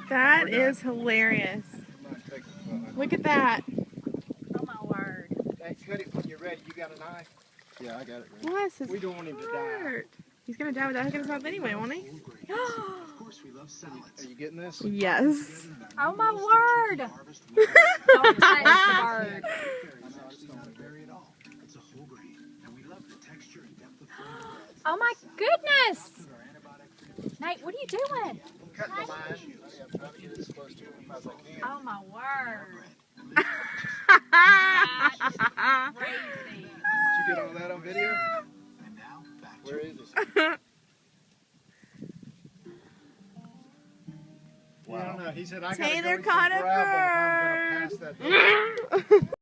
That is hilarious. Look at that. Oh my word. Hey, cut it when you're ready. You got a knife? Yeah, I got it ready. Bless his We don't want him to die. heart. He's gonna die without hooking his mouth anyway, won't he? Are you getting this? Yes. Oh my word. Don't touch the bird. Oh my goodness. Nate, what are you doing? Cut the line. I'm trying to get as close to him as I can. Oh my word. Crazy. Did you get all that on video? Where is it? Wow. I don't know. He said I gotta Taylor go caught some a gravel if I'm gonna pass that.